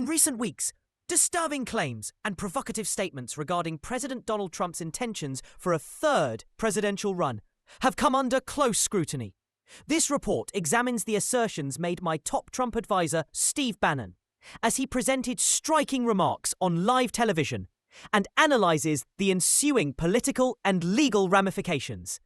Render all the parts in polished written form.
In recent weeks, disturbing claims and provocative statements regarding President Donald Trump's intentions for a third presidential run have come under close scrutiny. This report examines the assertions made by top Trump advisor Steve Bannon as he presented striking remarks on live television and analyzes the ensuing political and legal ramifications.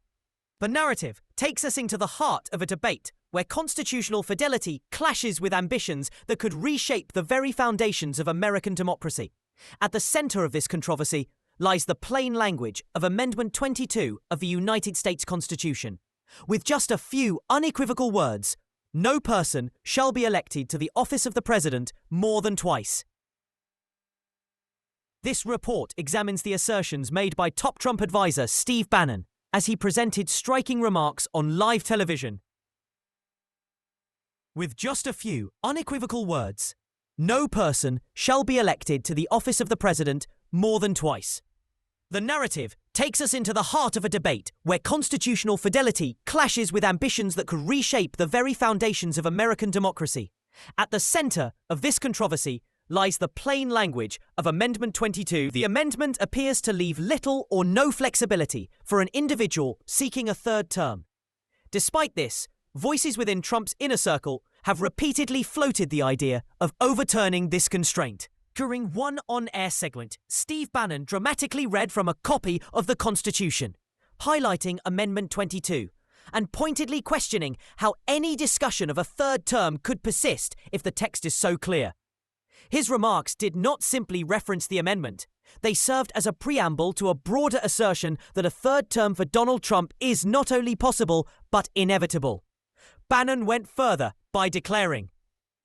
The narrative takes us into the heart of a debate where constitutional fidelity clashes with ambitions that could reshape the very foundations of American democracy. At the center of this controversy lies the plain language of Amendment 22 of the United States Constitution. With just a few unequivocal words, no person shall be elected to the office of the president more than twice. This report examines the assertions made by top Trump advisor Steve Bannon as he presented striking remarks on live television. With just a few unequivocal words, no person shall be elected to the office of the president more than twice. The narrative takes us into the heart of a debate where constitutional fidelity clashes with ambitions that could reshape the very foundations of American democracy. At the center of this controversy lies the plain language of Amendment 22. The amendment appears to leave little or no flexibility for an individual seeking a third term. Despite this, voices within Trump's inner circle have repeatedly floated the idea of overturning this constraint. During one on-air segment, Steve Bannon dramatically read from a copy of the Constitution, highlighting Amendment 22, and pointedly questioning how any discussion of a third term could persist if the text is so clear. His remarks did not simply reference the amendment. They served as a preamble to a broader assertion that a third term for Donald Trump is not only possible, but inevitable. Bannon went further by declaring,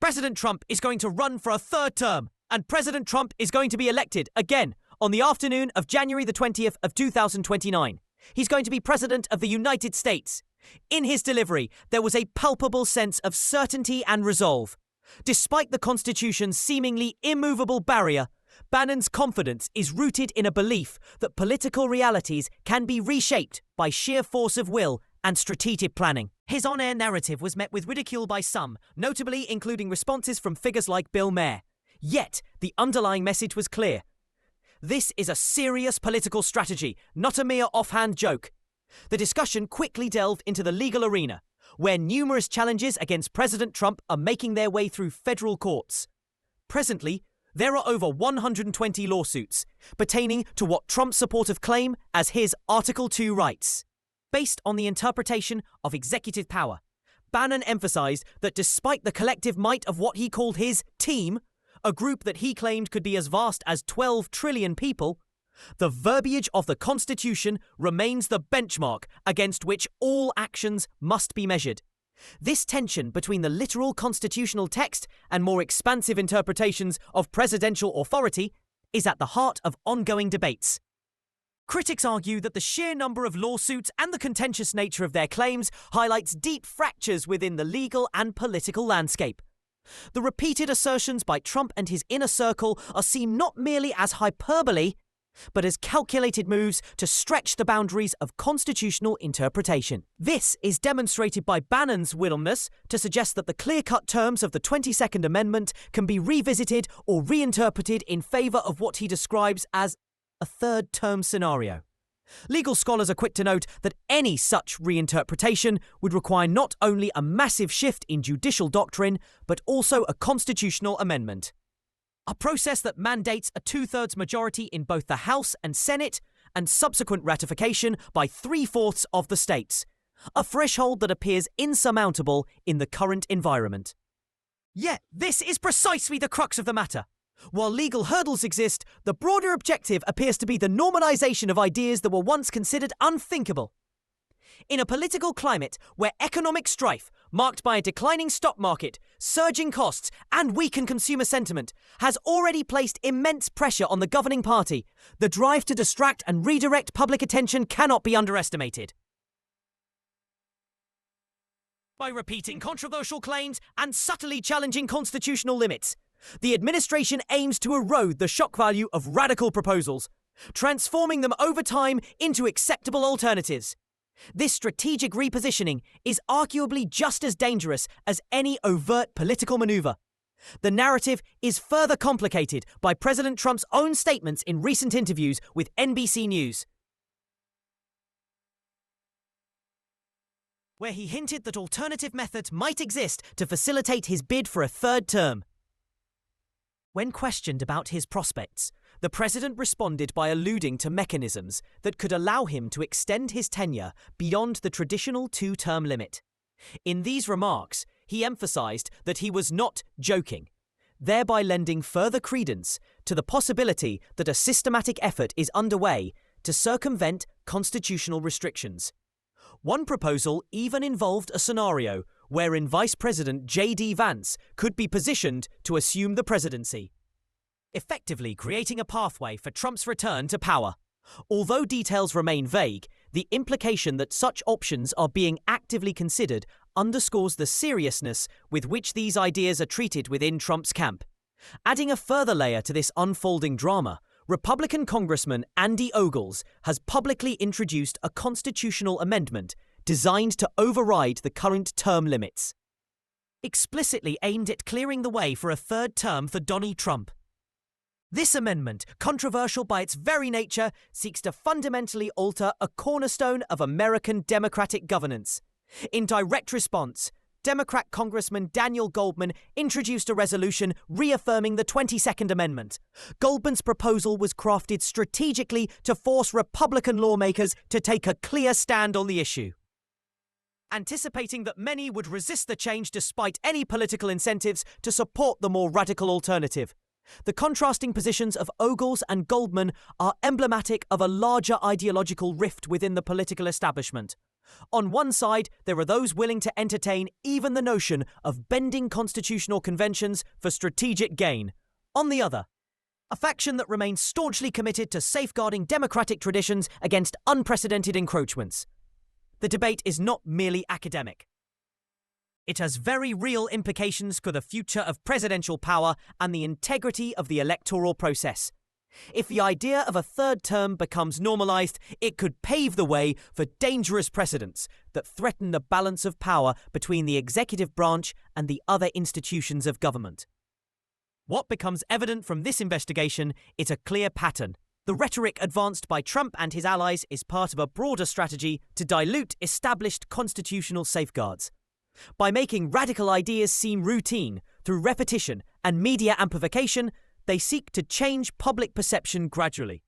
"President Trump is going to run for a third term, and President Trump is going to be elected again on the afternoon of January the 20th of 2029. He's going to be President of the United States." In his delivery, there was a palpable sense of certainty and resolve. Despite the Constitution's seemingly immovable barrier, Bannon's confidence is rooted in a belief that political realities can be reshaped by sheer force of will and strategic planning. His on-air narrative was met with ridicule by some, notably including responses from figures like Bill Maher. Yet, the underlying message was clear. This is a serious political strategy, not a mere offhand joke. The discussion quickly delved into the legal arena, where numerous challenges against President Trump are making their way through federal courts. Presently, there are over 120 lawsuits pertaining to what Trump's supporters claim as his Article 2 rights. Based on the interpretation of executive power, Bannon emphasized that despite the collective might of what he called his team, a group that he claimed could be as vast as 12 trillion people, the verbiage of the Constitution remains the benchmark against which all actions must be measured. This tension between the literal constitutional text and more expansive interpretations of presidential authority is at the heart of ongoing debates. Critics argue that the sheer number of lawsuits and the contentious nature of their claims highlights deep fractures within the legal and political landscape. The repeated assertions by Trump and his inner circle are seen not merely as hyperbole, but as calculated moves to stretch the boundaries of constitutional interpretation. This is demonstrated by Bannon's willingness to suggest that the clear-cut terms of the 22nd Amendment can be revisited or reinterpreted in favor of what he describes as a third-term scenario. Legal scholars are quick to note that any such reinterpretation would require not only a massive shift in judicial doctrine, but also a constitutional amendment. A process that mandates a two-thirds majority in both the House and Senate and subsequent ratification by 3/4 of the states, a threshold that appears insurmountable in the current environment. Yet, this is precisely the crux of the matter. While legal hurdles exist, the broader objective appears to be the normalization of ideas that were once considered unthinkable. In a political climate where economic strife, marked by a declining stock market, surging costs, and weakened consumer sentiment, has already placed immense pressure on the governing party, the drive to distract and redirect public attention cannot be underestimated. By repeating controversial claims and subtly challenging constitutional limits, the administration aims to erode the shock value of radical proposals, transforming them over time into acceptable alternatives. This strategic repositioning is arguably just as dangerous as any overt political maneuver. The narrative is further complicated by President Trump's own statements in recent interviews with NBC News, where he hinted that alternative methods might exist to facilitate his bid for a third term. When questioned about his prospects, the president responded by alluding to mechanisms that could allow him to extend his tenure beyond the traditional two-term limit. In these remarks, he emphasized that he was not joking, thereby lending further credence to the possibility that a systematic effort is underway to circumvent constitutional restrictions. One proposal even involved a scenario wherein Vice President J.D. Vance could be positioned to assume the presidency, effectively creating a pathway for Trump's return to power. Although details remain vague, the implication that such options are being actively considered underscores the seriousness with which these ideas are treated within Trump's camp. Adding a further layer to this unfolding drama, Republican Congressman Andy Ogles has publicly introduced a constitutional amendment designed to override the current term limits, explicitly aimed at clearing the way for a third term for Donald Trump. This amendment, controversial by its very nature, seeks to fundamentally alter a cornerstone of American democratic governance. In direct response, Democrat Congressman Daniel Goldman introduced a resolution reaffirming the 22nd Amendment. Goldman's proposal was crafted strategically to force Republican lawmakers to take a clear stand on the issue. Anticipating that many would resist the change despite any political incentives to support the more radical alternative, the contrasting positions of Ogles and Goldman are emblematic of a larger ideological rift within the political establishment. On one side, there are those willing to entertain even the notion of bending constitutional conventions for strategic gain. On the other, a faction that remains staunchly committed to safeguarding democratic traditions against unprecedented encroachments. The debate is not merely academic. It has very real implications for the future of presidential power and the integrity of the electoral process. If the idea of a third term becomes normalized, it could pave the way for dangerous precedents that threaten the balance of power between the executive branch and the other institutions of government. What becomes evident from this investigation is a clear pattern. The rhetoric advanced by Trump and his allies is part of a broader strategy to dilute established constitutional safeguards. By making radical ideas seem routine through repetition and media amplification, they seek to change public perception gradually.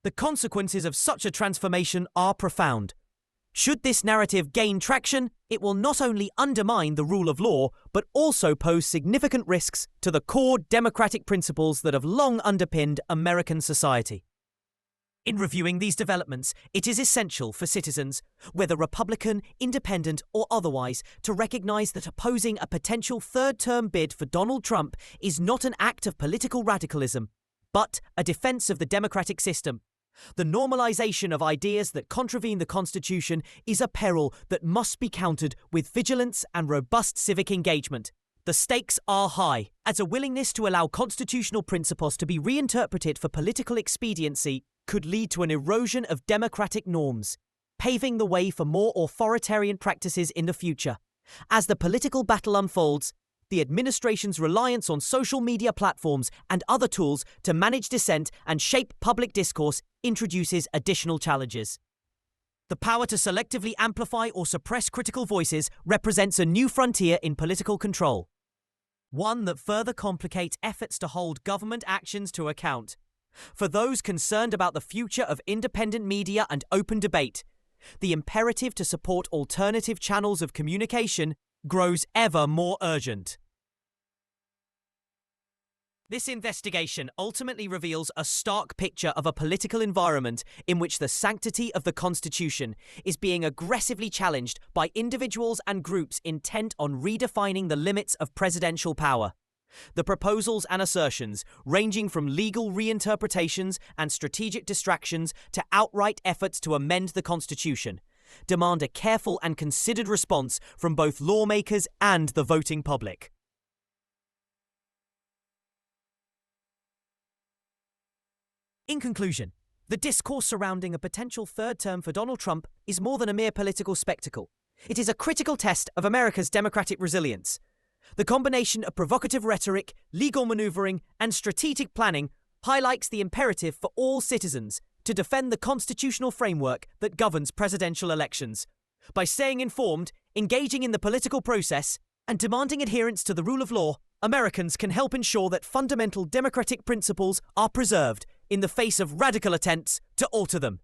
The consequences of such a transformation are profound. Should this narrative gain traction, it will not only undermine the rule of law, but also pose significant risks to the core democratic principles that have long underpinned American society. In reviewing these developments, it is essential for citizens, whether Republican, independent, or otherwise, to recognize that opposing a potential third-term bid for Donald Trump is not an act of political radicalism, but a defense of the democratic system. The normalization of ideas that contravene the Constitution is a peril that must be countered with vigilance and robust civic engagement. The stakes are high, as a willingness to allow constitutional principles to be reinterpreted for political expediency could lead to an erosion of democratic norms, paving the way for more authoritarian practices in the future. As the political battle unfolds, the administration's reliance on social media platforms and other tools to manage dissent and shape public discourse introduces additional challenges. The power to selectively amplify or suppress critical voices represents a new frontier in political control, one that further complicates efforts to hold government actions to account. For those concerned about the future of independent media and open debate, the imperative to support alternative channels of communication grows ever more urgent. This investigation ultimately reveals a stark picture of a political environment in which the sanctity of the Constitution is being aggressively challenged by individuals and groups intent on redefining the limits of presidential power. The proposals and assertions, ranging from legal reinterpretations and strategic distractions to outright efforts to amend the Constitution, demand a careful and considered response from both lawmakers and the voting public. In conclusion, the discourse surrounding a potential third term for Donald Trump is more than a mere political spectacle. It is a critical test of America's democratic resilience. The combination of provocative rhetoric, legal maneuvering, and strategic planning highlights the imperative for all citizens to defend the constitutional framework that governs presidential elections. By staying informed, engaging in the political process, and demanding adherence to the rule of law, Americans can help ensure that fundamental democratic principles are preserved in the face of radical attempts to alter them.